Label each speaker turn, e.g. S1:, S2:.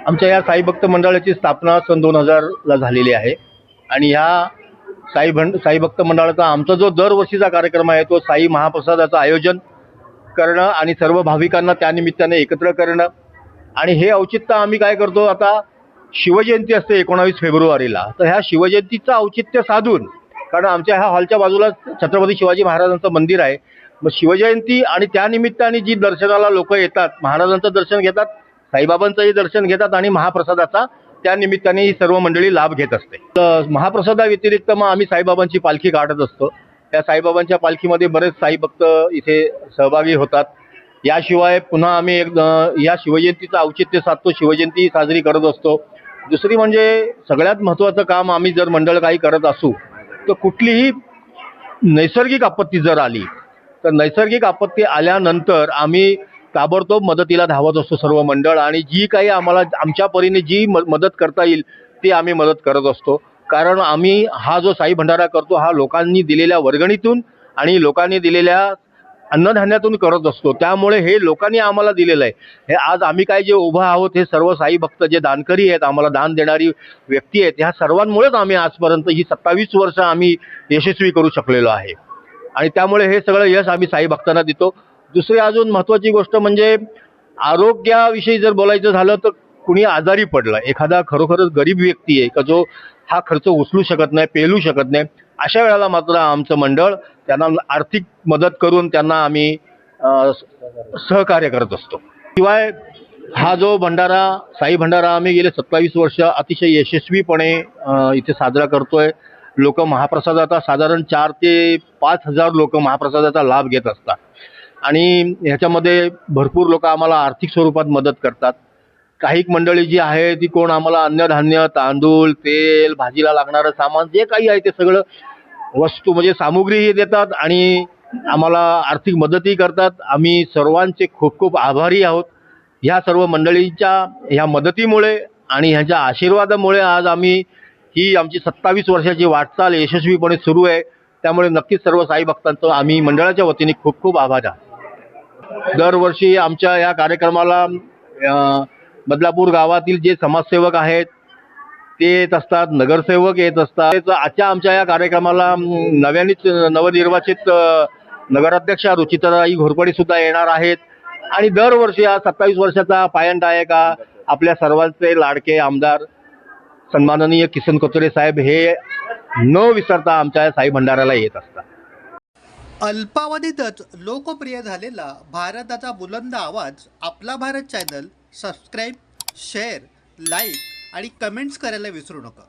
S1: आमच्या या साई भक्त मंडळाची स्थापना सन 2000ला झालेली आहे आणि ह्या साई भक्त मंडळाचा आमचा जो दरवर्षीचा कार्यक्रम आहे तो साई महाप्रसादाचं आयोजन करणं आणि सर्व भाविकांना त्यानिमित्ताने एकत्र करणं आणि हे औचित्य आम्ही काय करतो, आता शिवजयंती असते 19 फेब्रुवारीला, तर ह्या शिवजयंतीचं औचित्य साधून, कारण आमच्या ह्या हॉलच्या बाजूला छत्रपती शिवाजी महाराजांचं मंदिर आहे, मग शिवजयंती आणि त्यानिमित्ताने जी दर्शनाला लोक येतात, महाराजांचं दर्शन घेतात, साईबाबांचंही दर्शन घेतात आणि महाप्रसादाचा त्या निमित्ताने ही सर्व मंडळी लाभ घेत असते. तर महाप्रसादा व्यतिरिक्त मग आम्ही साईबाबांची पालखी काढत असतो. त्या साईबाबांच्या पालखीमध्ये बरेच साई भक्त इथे सहभागी होतात. याशिवाय पुन्हा आम्ही या शिवजयंतीचं औचित्य साधतो, शिवजयंती साजरी करत असतो. दुसरी म्हणजे सगळ्यात महत्त्वाचं काम आम्ही जर मंडळ काही करत असू तर कुठलीही नैसर्गिक आपत्ती जर आली तर नैसर्गिक आपत्ती आल्यानंतर आम्ही ताबडतोब मदतीला धावत असतो सर्व मंडळ, आणि जी काही आम्हाला आमच्या परीने जी मदत करता येईल ती आम्ही मदत करत असतो. कारण आम्ही हा जो साई भंडारा करतो हा लोकांनी दिलेल्या वर्गणीतून आणि लोकांनी दिलेल्या अन्नधान्यातून करत असतो. त्यामुळे हे लोकांनी आम्हाला दिलेलं आहे. हे आज आम्ही काय जे उभं आहोत हे सर्व साई भक्त जे दानकरी आहेत, आम्हाला दान देणारी व्यक्ती आहेत, ह्या सर्वांमुळेच आम्ही आजपर्यंत ही 27 वर्ष आम्ही यशस्वी करू शकलेलो आहे आणि त्यामुळे हे सगळं यश आम्ही साई भक्तांना देतो. दुसरी अजून महत्त्वाची गोष्ट म्हणजे आरोग्याविषयी जर बोलायचं झालं तर कुणी आजारी पडलं, एखादा खरोखरच गरीब व्यक्ती आहे का जो हा खर्च उचलू शकत नाही, पेलू शकत नाही, अशा वेळेला मात्र आमचं मंडळ त्यांना आर्थिक मदत करून त्यांना आम्ही सहकार्य करत असतो. शिवाय हा जो भंडारा साई भंडारा आम्ही गेले 27 वर्ष अतिशय यशस्वीपणे इथे साजरा करतोय. लोक महाप्रसादाचा साधारण 4 ते 5 हजार लोक महाप्रसादाचा लाभ घेत असतात आणि ह्याच्यामध्ये भरपूर लोक आम्हाला आर्थिक स्वरूपात मदत करतात. काही मंडळी जी आहे ती कोण आम्हाला अन्नधान्य, तांदूळ, तेल, भाजीला लागणारं सामान जे काही आहे ते सगळं वस्तू म्हणजे सामुग्रीही देतात आणि आम्हाला आर्थिक मदतही करतात. आम्ही सर्वांचे खूप खूप आभारी आहोत. ह्या सर्व मंडळींच्या ह्या मदतीमुळे आणि ह्याच्या आशीर्वादामुळे आज आम्ही ही आमची 27 वर्षाची वाटचाल यशस्वीपणे सुरू आहे. त्यामुळे नक्कीच सर्व साई भक्तांचं आम्ही मंडळाच्या वतीने खूप खूप आभार आहे. दरवर्षी आमच्या या कार्यक्रमाला बदलापूर गावातील जे समाजसेवक आहेत ते येत असतात, नगरसेवक येत असतात. आजच्या आमच्या या कार्यक्रमाला नवनिर्वाचित नगराध्यक्षा रुचिताताई घोरपडे सुद्धा येणार आहेत आणि दरवर्षी हा 27 वर्षाचा पायंडा आहे का आपल्या सर्वांचे लाडके आमदार सन्माननीय किसन कचोरे साहेब हे न विसरता आमच्या साई भंडाराला येत असतात.
S2: अल्पावधीतच लोकप्रिय झालेला भारताचा बुलंद आवाज आपला Bharat channel subscribe, share, like आणि कमेंट्स करायला विसरू नका.